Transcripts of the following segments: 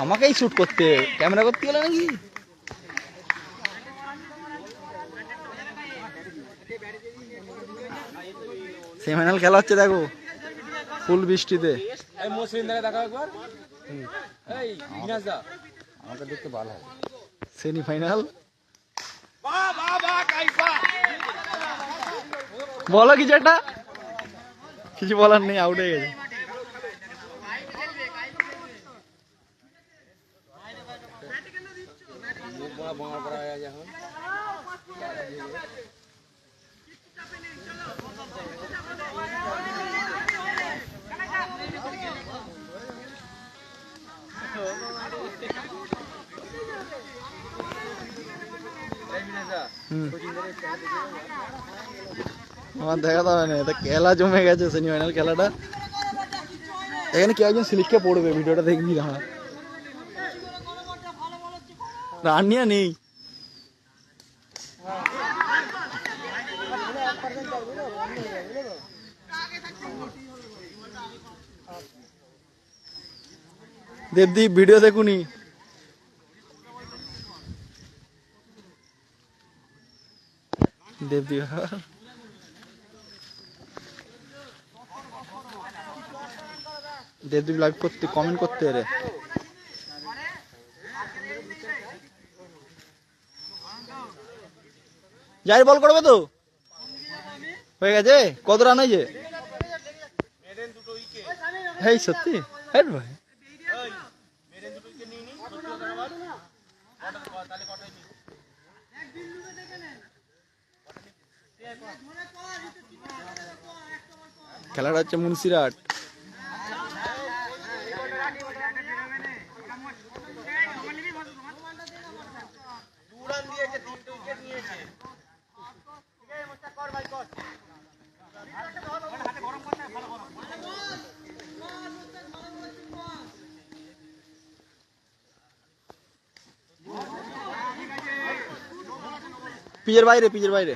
আমাকেই শুট করতে ক্যামেরা করতে গেলে নাকি? সেমিফাইনাল খেলা হচ্ছে দেখো, ফুল বৃষ্টিতে। আমাকে দেখতে ভালো হয়। সেমিফাইনাল বলো কিছু একটা, কিছু বলার নেই, আউট হয়ে গেছে। আমার দেখা তো হয় না, এটা খেলা জমে গেছে সেমিফাইনাল খেলাটা। এখানে কেউ একজন সিলিককে পড়বে, ভিডিওটা দেখবি না। রান নিয়ে নেই, দেবদীপ ভিডিও দেখুনি। দেবদীপ দেবদীপ লাইভ করতে, কমেন্ট করতে রে। যাই বল করবে তো, হয়ে গেছে। কত রান হয়েছে? এই সত্যি? হ্যাঁ ভাই, খেলাটা হচ্ছে মুন্সিরহাট। পিচের বাইরে, পিচের বাইরে।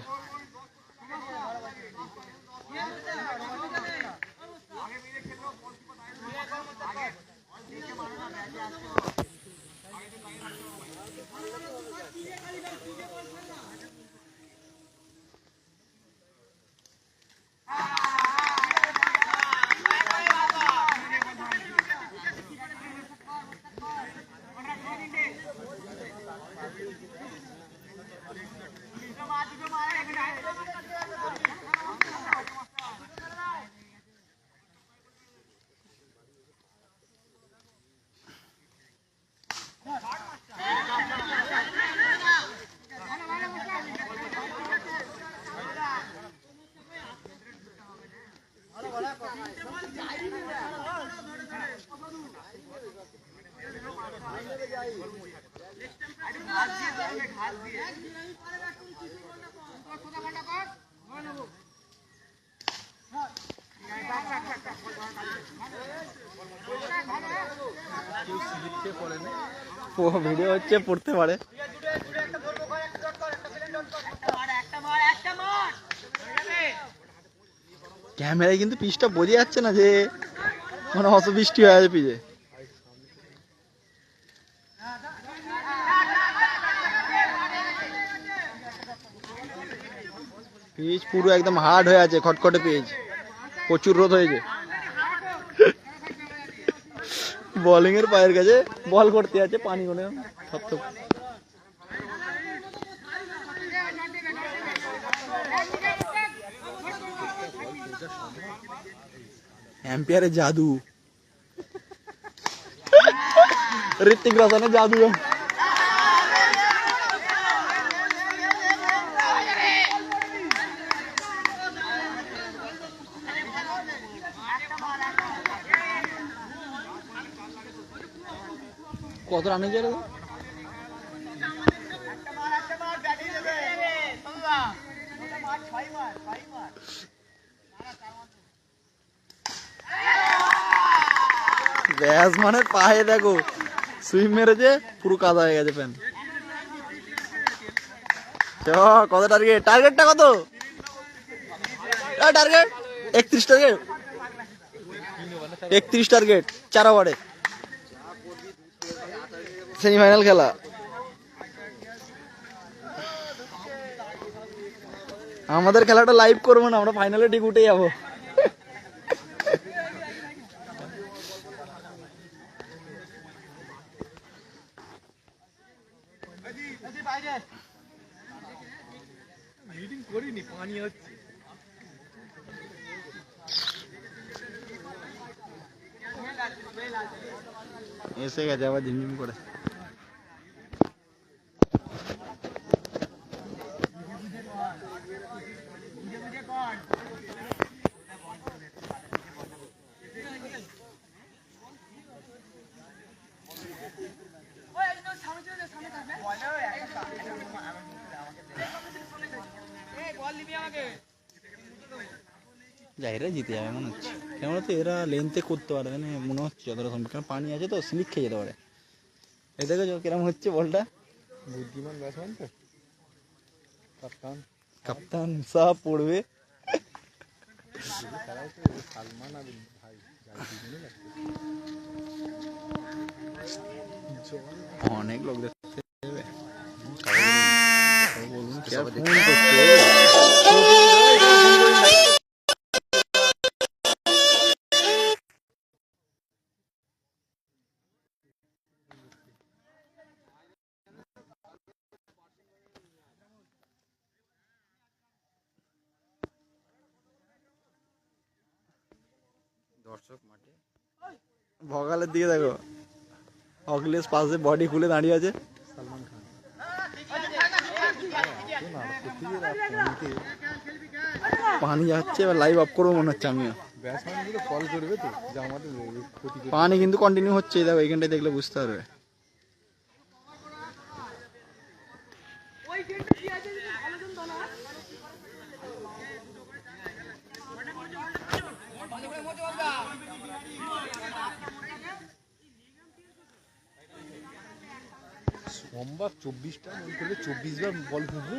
ভিডিও হচ্ছে, পড়তে পারে। ক্যামেরায় কিন্তু পিচটা বোঝা যাচ্ছে না যে মানে অত বৃষ্টি হয়ে আছে পিচে। পিচ পুরো একদম হার্ড হয়ে আছে, খটখটে পিচ, প্রচুর রোদ হয়েছে। বোলিং এর পায়ের কাছে বল করতে আছে, পানি মনে থপথপ। এম্পায়ারের জাদু, ঋত্বিক রোশনের জাদু। কত রান হয়েছে? ব্যাটসম্যানের পায়ে দেখো সুইং মেরেছে, পুরো কাদা হয়ে গেছে প্যান্ট। কত টার্গেট? টার্গেটটা কত? টার্গেট 31 টার্গেট, 31 টার্গেট 4 ওভারে। সেমিফাইনাল খেলা। আমাদের খেলাটা লাইভ করবো না, আমরা ফাইনালে ঠিক উঠে যাবো। এসে গেছে আবার ঝিমঝিম করে। জাহিরা জিতে যাবে মনে হচ্ছে, কেন বলতো এরা লেন্থে করতে পারবে না মনে হচ্ছে যতটা সম্ভব, কারণ পানি আছে তো স্লিপ খেয়ে যেতে পারে। এই দেখো কিরম হচ্ছে বলটা। বুদ্ধিমান ব্যাটসম্যান তো, কাপ্তান কাপ্তান সব পড়বে। সালমান আর ভাই অনেক লোক দেখতে দেবে। দর্শক মাঠে ভগালের দিকে দেখো, অখিলেশ পাশে বডি খুলে দাঁড়িয়ে আছে। সালমান খান পানি যাচ্ছে, এবার লাইভ অফ করবো মনে হচ্ছে আমিও। ব্যাটসম্যান গুলো কল করবে তো যে আমাদের ক্ষতি করবে। পানি কিন্তু কন্টিনিউ হচ্ছে, দেখো এইখানটায় দেখলে বুঝতে পারবে। সোমবার 24টা বল করলে 24 বার বল ঘুরবো।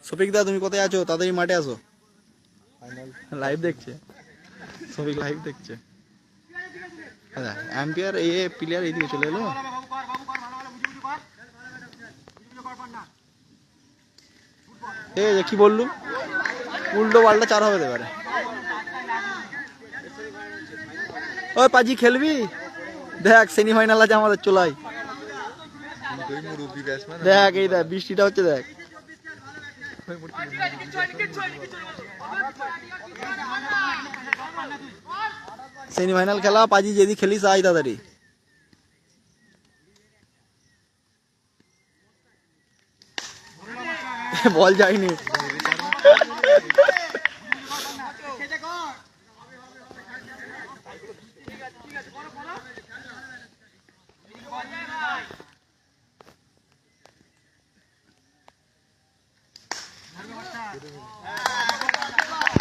শফিক দা তুমি কোথায় আছো? তাড়াতাড়ি মাঠে আসো, ফাইনাল লাইভ দেখছে শফিক, লাইভ দেখছে। আচ্ছা এম্পায়ার এ প্লেয়ার এইদিকে চলে এলো। এই যে কি বললু, উল্টো পাল্টা চার হবে এবারে। ওই পাজি খেলবি? দেখ সেমিফাইনাল আছে আমাদের, চলাই মুরব্বী ব্যাটসম্যান দেখ। এই দেখ বৃষ্টিটা হচ্ছে দেখ। সেমিফাইনাল খেলা পাজি, যদি খেলিস আয় তাড়াতাড়ি। বল যায়নি।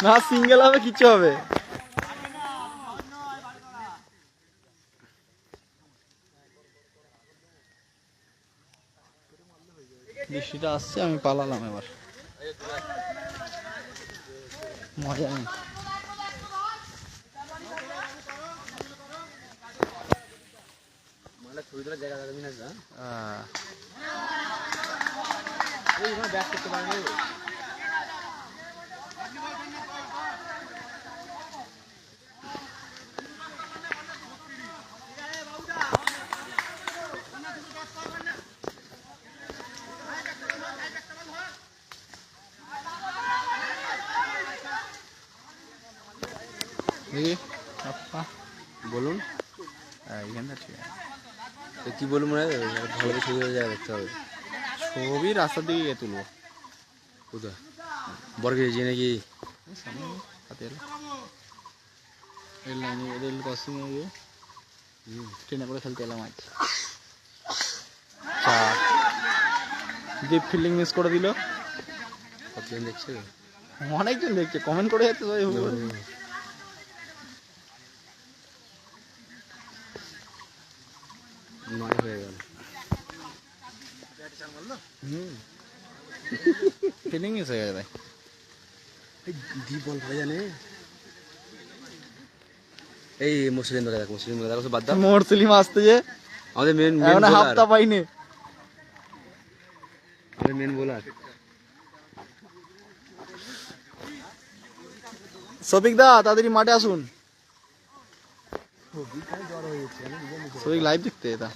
না সিঙ্গেল হবে, কিছু হবে। বৃষ্টিটা আসছে, আমি পালালাম এবার, মজা নেই। মানে ছবি তোলার জায়গা দেখাবি না যা আহ, এই ভাই ব্যাট করতে পারবে। দেখি আপা বলুন এইখানটা ঠিক আছে। তো কি বলুন, মনে হয় ভালো ছবি তোলার জায়গা দেখতে হবে। ছবি রাস্তার দিকে গিয়ে তুলবো। কোথায় বর্গে যে নাকি সামনে হাতে এলো রেল লাইনে, রেল ক্রসিং এ গিয়ে ট্রেনে করে খেলতে এলাম আজ। ডিপ ফিল্ডিং মিস করে দিল। কতজন দেখছে? অনেকজন দেখছে, কমেন্ট করে যাচ্ছে সবাই। নয় হয়ে গেল। ফিল্ডিং মিস হয়ে গেছে। দি বল ভাই জানে এই মুসলিম দলে দেখো, মুসলিম দলে দেখো, বাদ দাও। মুসলিম আসতে যে আমাদের মেন এখন হাফতা পাইনি। আমাদের মেন বোলার। শফিক দা তাড়াতাড়ি মাঠে আসুন। শফিক লাইভ দেখতে এটা।